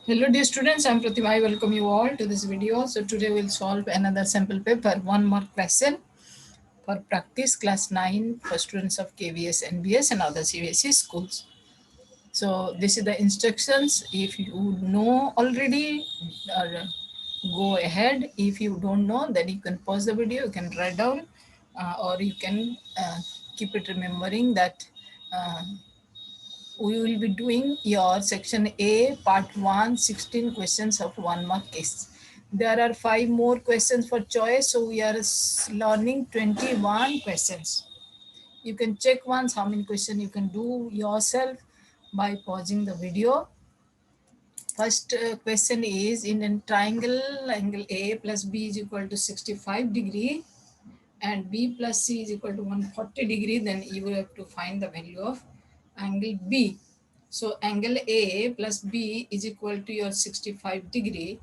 Hello dear students, I am Pratima. I welcome you all to this video. So today we'll solve another sample paper, 1 mark question for practice class 9 for students of KVS, NBS and other CBSE schools. So this is the instructions. If you know already, go ahead. If you don't know, then you can pause the video, you can write down or you can keep it remembering that uh, we will be doing your section A, part 1, 16 questions of 1 mark case. There are 5 more questions for choice, so we are learning 21 questions. You can check once how many questions you can do yourself by pausing the video. First question is, in a triangle, angle A plus B is equal to 65 degree and B plus C is equal to 140 degree, then you will have to find the value of angle B. So angle A plus B is equal to your 65 degree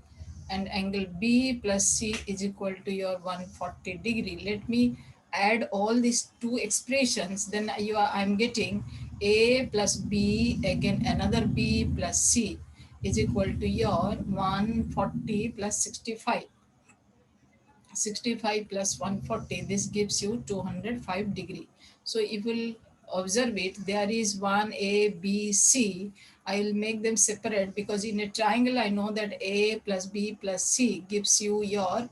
and angle B plus C is equal to your 140 degree. Let me add all these two expressions, then I'm getting A plus B, again another B plus C is equal to your 140 plus 65. 65 plus 140, this gives you 205 degree. So if we'll observe it, there is one A, B, C. I will make them separate because in a triangle I know that A plus B plus C gives you your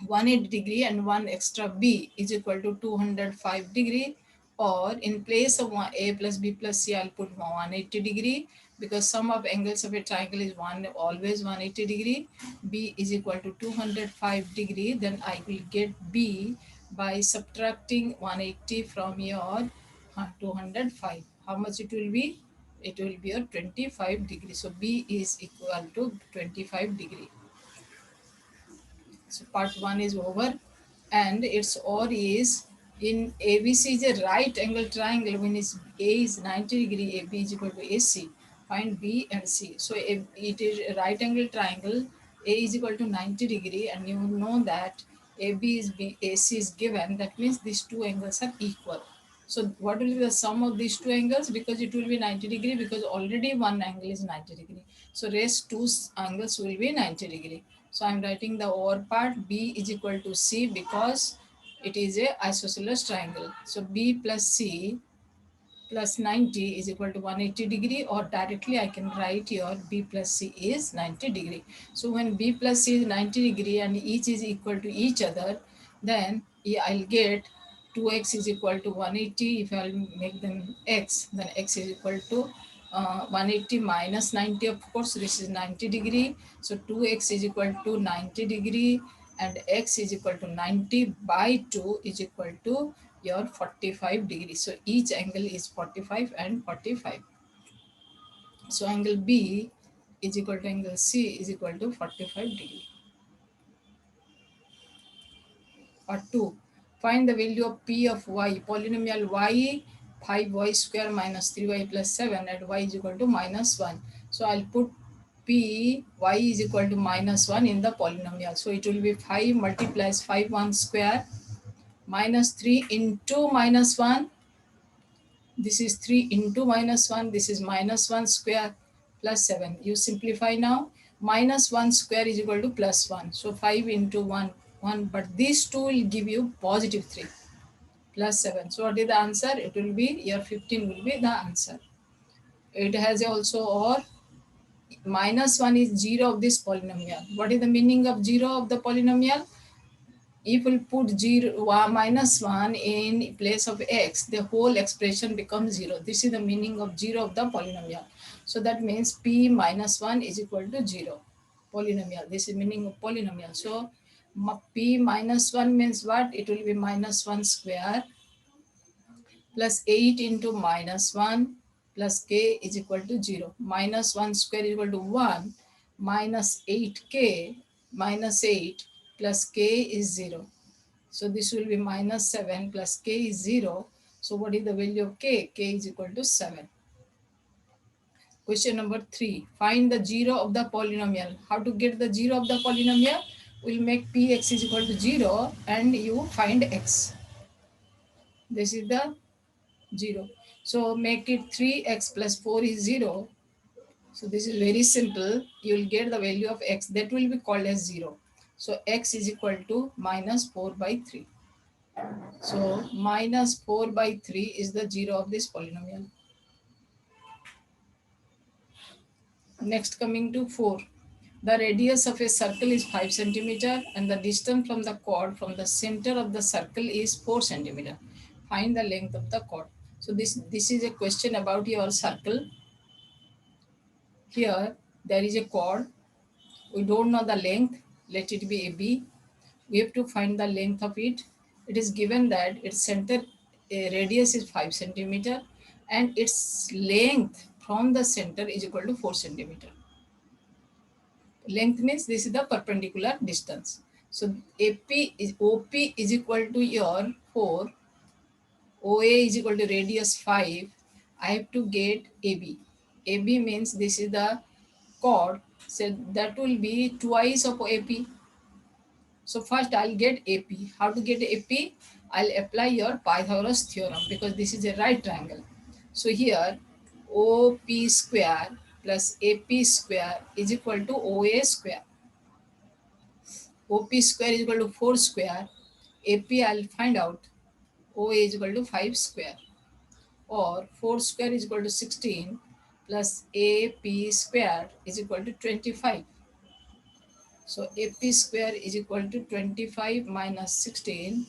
180 degree and one extra B is equal to 205 degree, or in place of one A plus B plus C I'll put 180 degree because sum of angles of a triangle is always 180 degree. B is equal to 205 degree, then I will get B by subtracting 180 from your 205. How much it will be? It will be your 25 degree. So B is equal to 25 degree. So part 1 is over, and its OR is, in ABC is a right angle triangle. When is A is 90 degree, AB is equal to AC. Find B and C. So if it is a right angle triangle, A is equal to 90 degree, and you know that AB is B, AC is given. That means these two angles are equal. So what will be the sum of these two angles? Because it will be 90 degree, because already one angle is 90 degree. So rest two angles will be 90 degree. So I'm writing the OR part, B is equal to C because it is a isosceles triangle. So B plus C plus 90 is equal to 180 degree, or directly I can write here B plus C is 90 degree. So when B plus C is 90 degree and each is equal to each other, then I'll get 2x is equal to 180. If I'll make them x, then x is equal to 180 minus 90, of course this is 90 degree. So 2x is equal to 90 degree and x is equal to 90 by 2 is equal to your 45 degrees. So each angle is 45 and 45. So angle B is equal to angle C is equal to 45 degree. Part 2. Find the value of P of y, polynomial y 5y square minus 3y plus 7 at y is equal to minus 1. So I'll put P y is equal to minus 1 in the polynomial. So it will be 5 multiplies 5 1 square minus 3 into minus 1. This is 3 into minus 1. This is minus 1 square plus 7. You simplify now. Minus 1 square is equal to plus 1. So 5 into 1, 1. But these two will give you positive 3 plus 7. So what is the answer? It will be, your 15 will be the answer. It has also, or minus 1 is 0 of this polynomial. What is the meaning of 0 of the polynomial? If we put 1 in place of x, the whole expression becomes 0. This is the meaning of 0 of the polynomial. So that means p minus 1 is equal to 0. Polynomial. This is meaning of polynomial. So p minus 1 means what? It will be minus 1 square plus 8 into minus 1 plus k is equal to 0. Minus 1 square is equal to 1 minus 8k minus 8 plus k is 0. So this will be minus 7 plus k is 0. So what is the value of k? K is equal to 7. Question number 3. Find the 0 of the polynomial. How to get the 0 of the polynomial? We'll make px is equal to 0 and you find x. This is the 0. So make it 3x plus 4 is 0. So this is very simple. You will get the value of x that will be called as 0. So x is equal to minus 4 by 3. So minus 4 by 3 is the 0 of this polynomial. Next, coming to 4. The radius of a circle is 5 centimeter and the distance from the chord from the center of the circle is 4 centimeter. Find the length of the chord. So this is a question about your circle. Here there is a chord. We don't know the length. Let it be AB. We have to find the length of it. It is given that its center radius is 5 centimeter and its length from the center is equal to 4 centimeter. Length means this is the perpendicular distance. So OP is equal to your 4, OA is equal to radius 5. I have to get AB. AB means this is the chord, so that will be twice of AP. So first I'll get AP. How to get AP? I'll apply your Pythagoras theorem because this is a right triangle. So here OP square plus AP square is equal to OA square. OP square is equal to 4 square. AP I'll find out. OA is equal to 5 square. Or 4 square is equal to 16 plus AP square is equal to 25. So AP square is equal to 25 minus 16,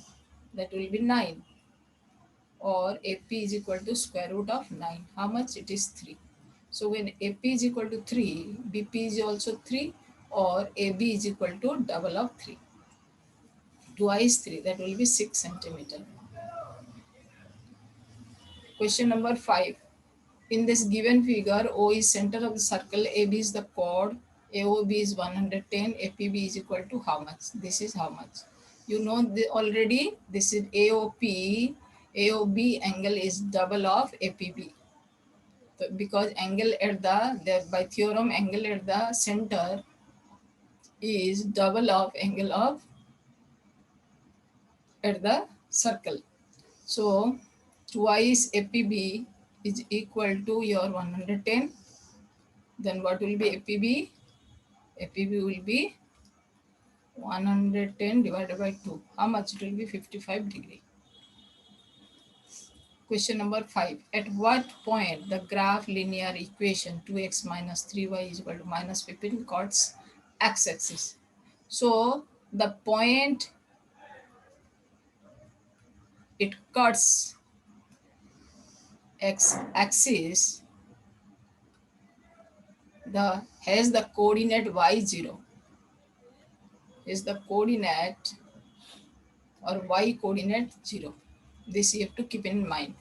that will be 9. Or AP is equal to square root of 9. How much? It is 3. So when AP is equal to 3, BP is also 3, or AB is equal to double of 3. Twice 3, that will be 6 centimeter. Question number 5. In this given figure, O is center of the circle, AB is the chord, AOB is 110, APB is equal to how much? This is how much? You know already, this is AOP, AOB angle is double of APB. So because angle at by theorem, angle at the center is double of angle of at the circle. So twice APB is equal to your 110. Then what will be APB? APB will be 110 divided by 2. How much? It will be 55 degree. Question number 5. At what point the graph linear equation 2x minus 3y is equal to minus 15 cuts x-axis? So the point it cuts x-axis has the coordinate y0, is the coordinate or y coordinate 0. This you have to keep in mind.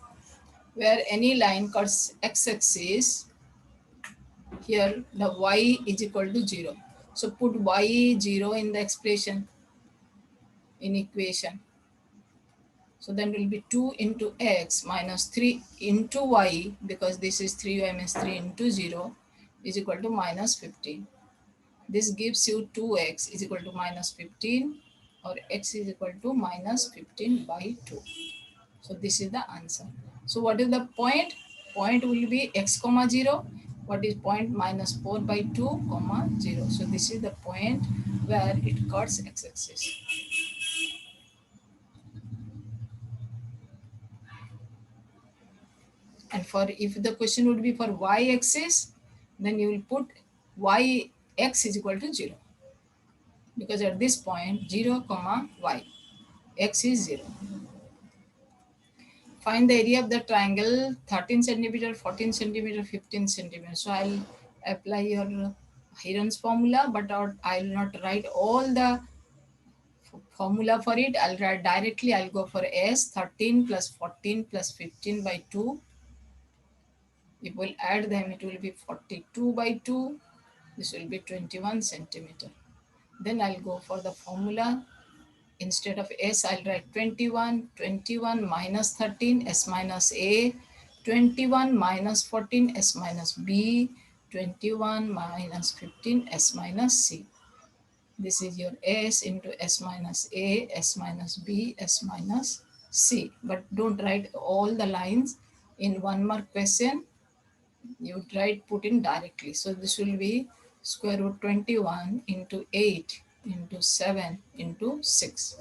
Where any line cuts x-axis, here the y is equal to 0. So put y 0 in the expression, in equation. So then it will be 2 into x minus 3 into y, because this is 3y means 3 into 0 is equal to minus 15. This gives you 2x is equal to minus 15, or x is equal to minus 15 by 2. So this is the answer. So what is the point? Point will be x comma 0. What is point? Minus 4 by 2 comma 0. So this is the point where it cuts x-axis. And for if the question would be for y-axis, then you will put x is equal to 0. Because at this point 0 comma y, x is 0. Find the area of the triangle 13 centimeter, 14 centimeter, 15 centimeter. So I'll apply your Heron's formula, but I'll not write all the formula for it. I'll write directly. I'll go for S 13 plus 14 plus 15 by 2. If we'll add them, it will be 42 by 2. This will be 21 centimeter. Then I'll go for the formula. Instead of S, I'll write 21, 21 minus 13, S minus A, 21 minus 14, S minus B, 21 minus 15, S minus C. This is your S into S minus A, S minus B, S minus C. But don't write all the lines in one mark question. You put in directly. So this will be square root 21 into 8 into 7 into 6.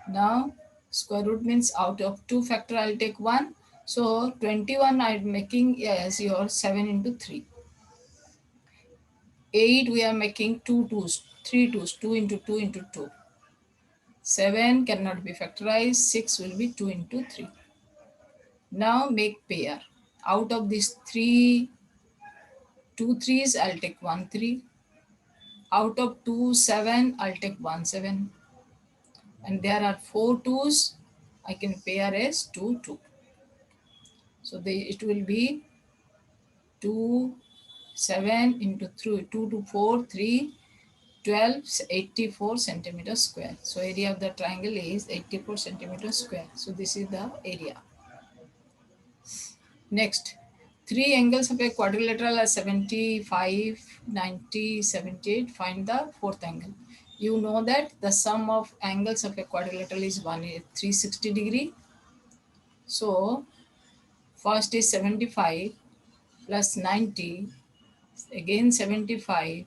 Now square root means out of 2 factor I'll take 1. So 21 I'm making as your 7 into 3. 8 we are making 2 twos, 3 twos, 2 into 2 into 2. 7 cannot be factorized, 6 will be 2 into 3. Now make pair. Out of these 2 threes, I'll take 1 3. Out of 2 7, I'll take 1 7. And there are 4 twos, I can pair as 2 2. So it will be 2 7 into 3, 2 to 4 3, 12 84 centimeter square. So area of the triangle is 84 centimeter square. So this is the area. Next, three angles of a quadrilateral are 75, 90, 78. Find the fourth angle. You know that the sum of angles of a quadrilateral is 360 degree. So first is 75 plus 90, again 75.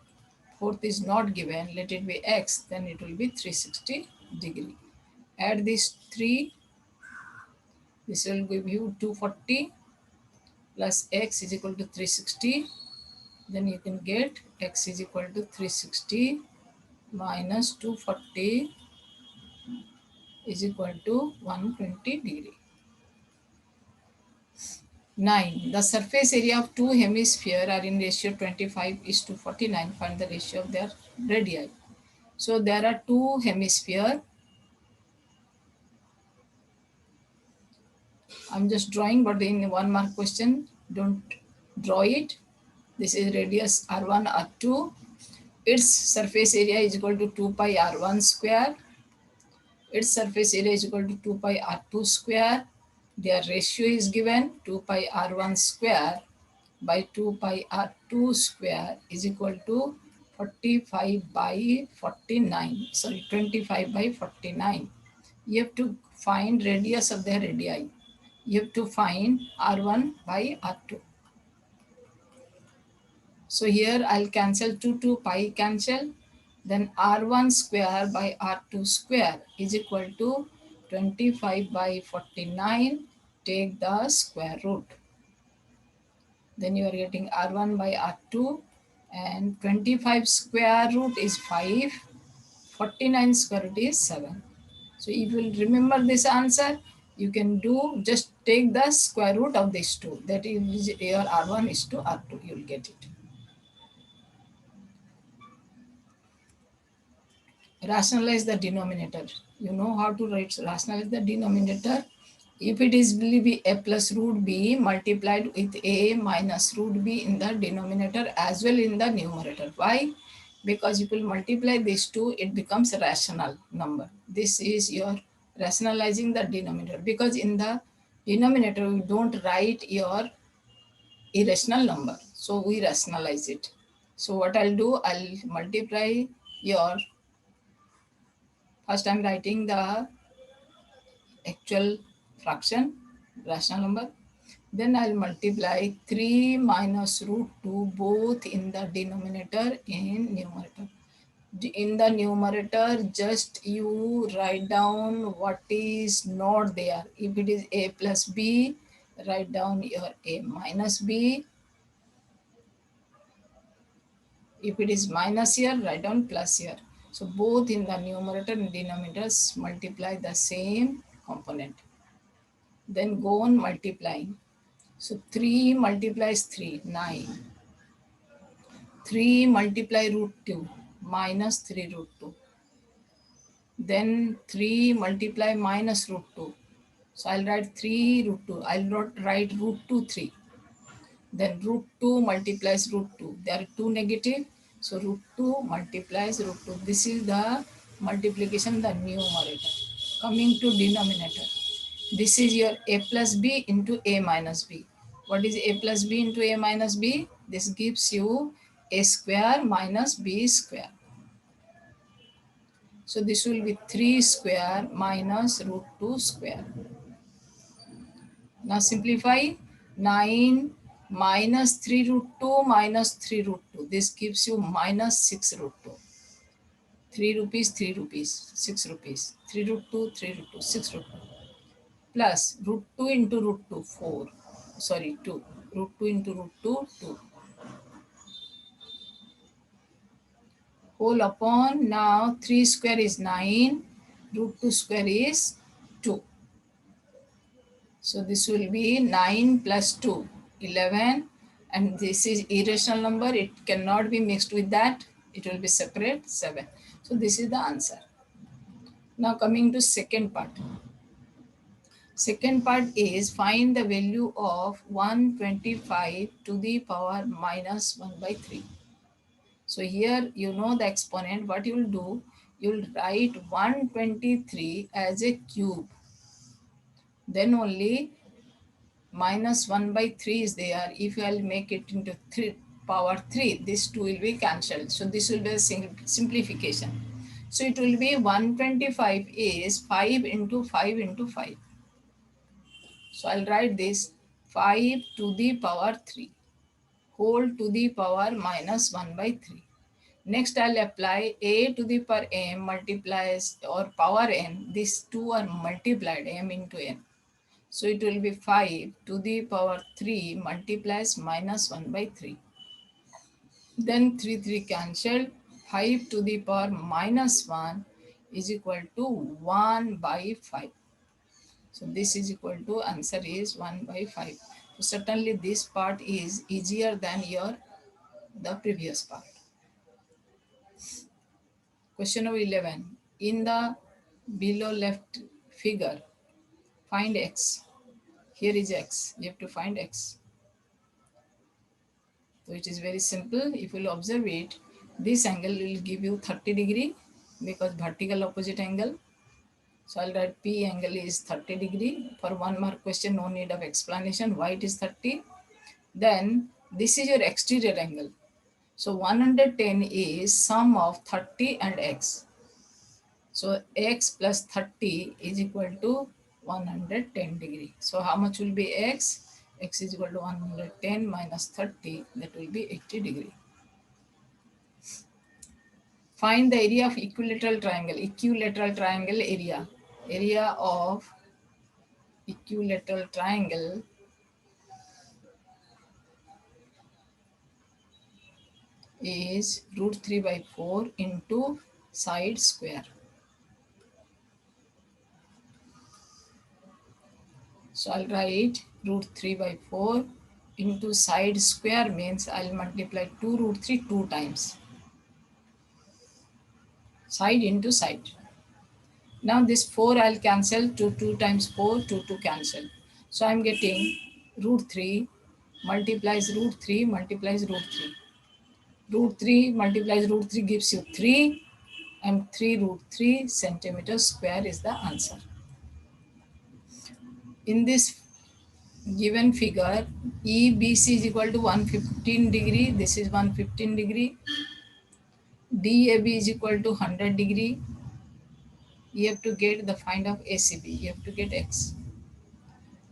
Fourth is not given, let it be x, then it will be 360 degree. Add these three, this will give you 240 plus x is equal to 360. Then you can get x is equal to 360 minus 240 is equal to 120 degree. 9. The surface area of two hemispheres are in ratio 25:49. Find the ratio of their radii. So there are two hemispheres. I'm just drawing, but in 1 mark question, don't draw it. This is radius R1, R2. Its surface area is equal to 2 pi R1 square. Its surface area is equal to 2 pi R2 square. Their ratio is given 2 pi R1 square by 2 pi R2 square is equal to 45 by 49. Sorry, 25 by 49. You have to find radius of the radii. You have to find R1 by R2. So here I'll cancel 2 pi cancel. Then R1 square by R2 square is equal to 25 by 49. Take the square root. Then you are getting R1 by R2 and 25 square root is 5. 49 square root is 7. So if you will remember this answer, you can do just take the square root of these two. That is your R1 is to R2. You will get it. Rationalize the denominator. You know how to rationalize the denominator. If it is will be a plus root b multiplied with a minus root b in the denominator as well in the numerator. Why? Because if you multiply these two, it becomes a rational number. This is your rationalizing the denominator, because in the denominator we don't write your irrational number. So we rationalize it. So what I'll do, I'll multiply your, first I'm writing the actual fraction, rational number. Then I'll multiply 3 minus root 2 both in the denominator and numerator. In the numerator, just you write down what is not there. If it is a plus b, write down your a minus b. If it is minus here, write down plus here. So both in the numerator and denominators multiply the same component. Then go on multiplying. So 3 multiplies 3, 9. 3 multiply root 2, minus 3 root 2. Then 3 multiply minus root 2. So I'll write 3 root 2. I'll not write root 2, 3. Then root 2 multiplies root 2. There are two negative. So root 2 multiplies root 2. This is the multiplication, the numerator. Coming to denominator. This is your a plus b into a minus b. What is a plus b into a minus b? This gives you a square minus b square. So this will be 3 square minus root 2 square. Now simplify. 9 minus 3 root 2 minus 3 root 2. This gives you minus 6 root 2. 3 rupees, 3 rupees, 6 rupees. 3 root 2, 3 root 2, 6 root 2. Plus root 2 into root 2, 4. Sorry, 2. Root 2 into root 2, 2. Whole upon, now 3 square is 9. Root 2 square is 2. So this will be 9 plus 2, 11. And this is irrational number. It cannot be mixed with that. It will be separate, 7. So this is the answer. Now coming to second part. Second part is find the value of 125 to the power minus 1 by 3. So here you know the exponent. What you will do, you will write 123 as a cube. Then only minus 1 by 3 is there. If you will make it into 3 power 3, this 2 will be cancelled. So this will be a simplification. So it will be 125 is 5 into 5 into 5. So I'll write this 5 to the power 3 whole to the power minus 1 by 3. Next I'll apply a to the power m multiplies or power n. These two are multiplied, m into n. So it will be 5 to the power 3 multiplies minus 1 by 3. Then 3 cancelled. 5 to the power minus 1 is equal to 1 by 5. So this is equal to, answer is 1 by 5. So certainly this part is easier than the previous part. Question number 11. In the below left figure, find x. Here is x. You have to find x. So it is very simple. If you will observe it, this angle will give you 30 degree because vertical opposite angle. So I'll write P angle is 30 degree. For one mark question, no need of explanation. Why it is 30? Then this is your exterior angle. So 110 is sum of 30 and x. So x plus 30 is equal to 110 degree. So how much will be x? X is equal to 110 minus 30, that will be 80 degree. Find the area of equilateral triangle. Equilateral triangle area. Area of equilateral triangle is root 3 by 4 into side square. So I'll write root 3 by 4 into side square means I'll multiply 2 root 3 2 times. Side into side. Now this 4 I'll cancel, 2 times 4, 2 cancel. So I'm getting root 3 multiplies root 3 multiplies root 3. Root 3 multiplies root 3 gives you 3 and 3 root 3 centimeter square is the answer. In this given figure, EBC is equal to 115 degree. This is 115 degree. DAB is equal to 100 degree. You have to get the find of ACB. You have to get X.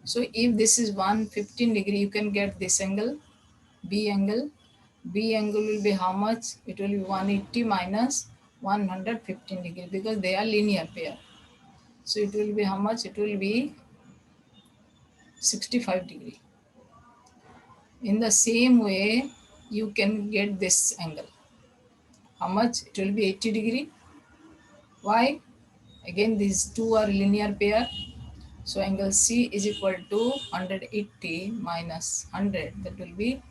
So if this is 115 degree, you can get this angle, B angle. B angle will be how much? It will be 180 minus 115 degree because they are linear pair. So it will be how much? It will be 65 degree. In the same way, you can get this angle. How much? It will be 80 degree. Why? Again, these two are linear pair. So angle C is equal to 180 minus 100. That will be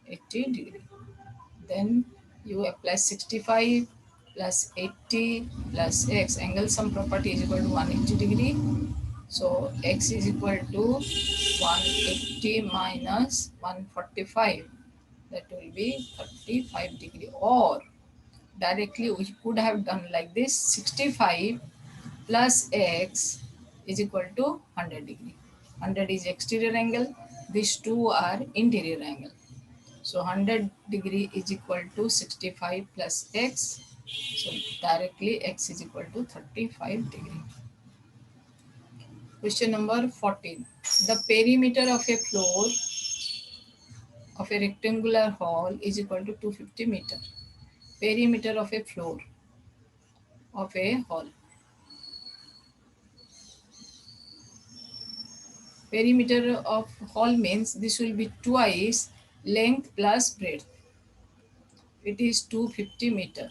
80 degree. Then you apply 65 plus 80 plus x. Angle sum property is equal to 180 degree. So x is equal to 180 minus 145. That will be 35 degree. Or directly we could have done like this: 65 plus x is equal to 100 degree. 100 is exterior angle. These two are interior angle. So 100 degree is equal to 65 plus x. So directly x is equal to 35 degree. Question number 14. The perimeter of a floor of a rectangular hall is equal to 250 meter. Perimeter of a floor of a hall. Perimeter of hall means this will be twice length plus breadth. It is 250 meter.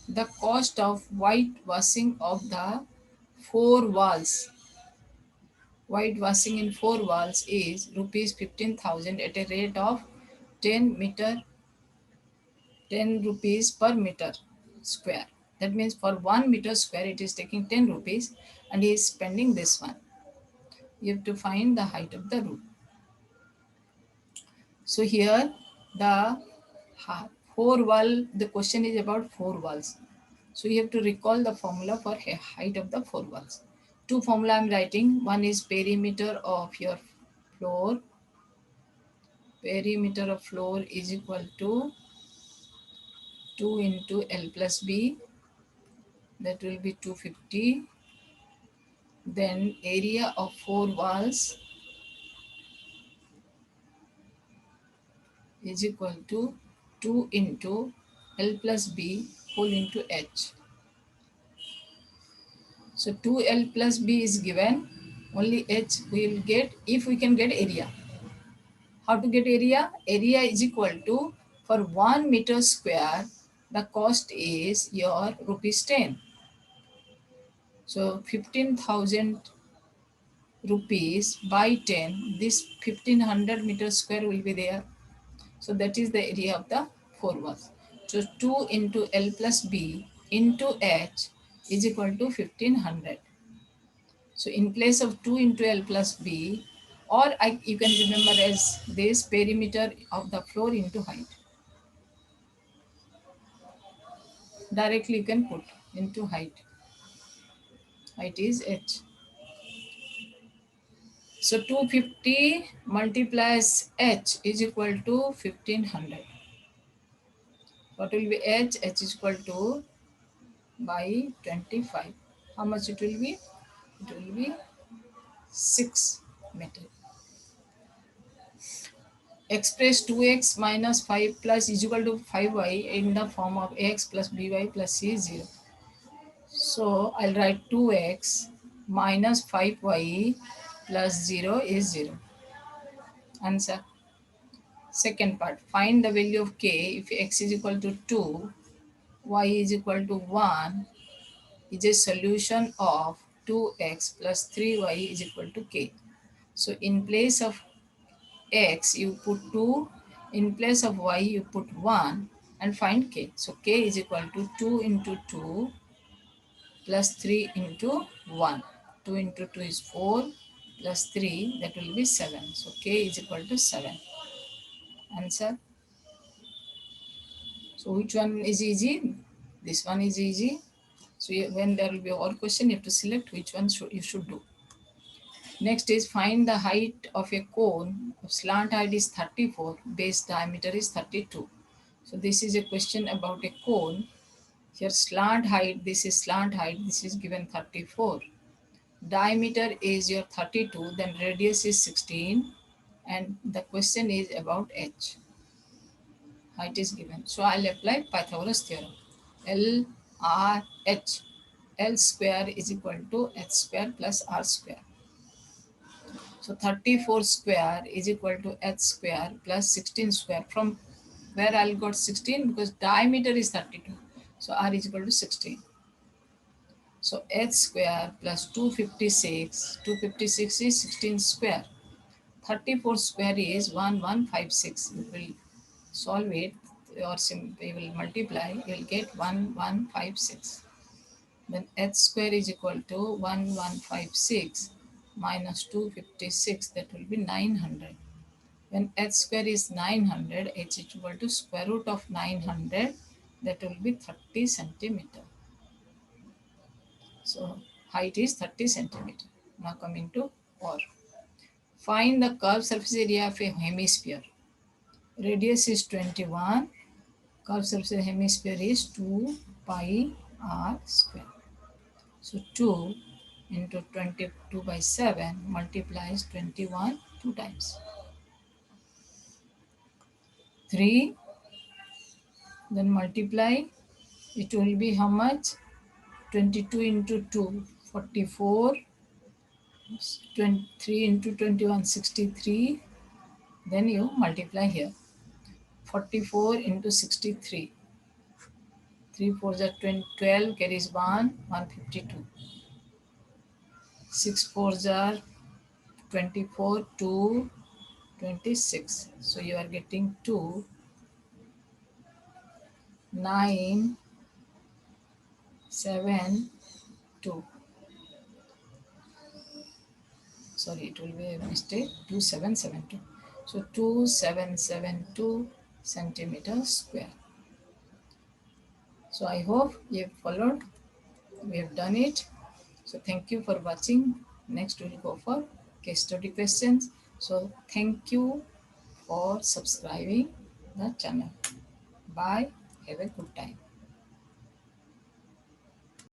The cost of whitewashing of the four walls, whitewashing in four walls is rupees 15,000 at a rate of 10 meter 10 rupees per meter square. That means for 1 meter square it is taking 10 rupees and he is spending this one. You have to find the height of the roof. So here the four wall, the question is about four walls. So you have to recall the formula for height of the four walls. Two formula I am writing. One is perimeter of your floor. Perimeter of floor is equal to 2 into L plus B. That will be 250. Then area of four walls is equal to 2 into L plus B whole into H. So 2L plus B is given. Only H we will get if we can get area. How to get area? Area is equal to, for 1 meter square, the cost is your rupees 10. So 15,000 rupees by 10, this 1500 meter square will be there. So that is the area of the four walls. So 2 into L plus B into H is equal to 1500. So in place of 2 into L plus B, or you can remember as this perimeter of the floor into height. Directly you can put into height. Height is H. So 250 multiplies H is equal to 1500. What will be H? H is equal to by 25. How much it will be? It will be 6 meter. Express 2x minus 5 plus is equal to 5y in the form of x plus by plus c is 0. So I'll write 2x minus 5y plus 0 is 0. Answer. Second part. Find the value of k if x is equal to 2, y is equal to 1 is a solution of 2x plus 3y is equal to k. So in place of x you put 2, in place of y you put 1 and find k. So k is equal to 2 into 2 plus 3 into 1. 2 into 2 is 4 plus 3, that will be 7. So k is equal to 7. Answer. So which one is easy? This one is easy. So when there will be our question, you have to select which one you should do. Next is find the height of a cone. Slant height is 34, base diameter is 32. So this is a question about a cone. Here slant height, this is slant height, this is given 34. Diameter is your 32, then radius is 16, and the question is about h. Height is given. So I'll apply Pythagoras theorem. L R H. L square is equal to h square plus r square. So 34 square is equal to h square plus 16 square. From where I'll got 16 because diameter is 32. So r is equal to 16. So h square plus 256. 256 is 16 square. 34 square is 1156. You will solve it or simply will multiply. You will get 1156. Then h square is equal to 1156 minus 256. That will be 900. When h square is 900, h is equal to square root of 900. That will be 30 centimeter. So height is 30 centimeter. Now coming to or. Find the curved surface area of a hemisphere. Radius is 21. Curved surface hemisphere is 2 pi r square. So 2 into 22 by 7 multiplies 21 two times. 3, then multiply, it will be how much? 22 into 2, 44, 23 into 21, 63. Then you multiply here, 44 into 63, 3 4s are 12, carries 1, 152. 6 4s are 24, 2, 26. So you are getting 2, 9, 7, 2. Sorry, it will be a mistake, 2772. So 2772 centimeters square. So I hope you have followed, we have done it. So thank you for watching. Next we'll go for case study questions. So thank you for subscribing the channel. Bye. Have a good time.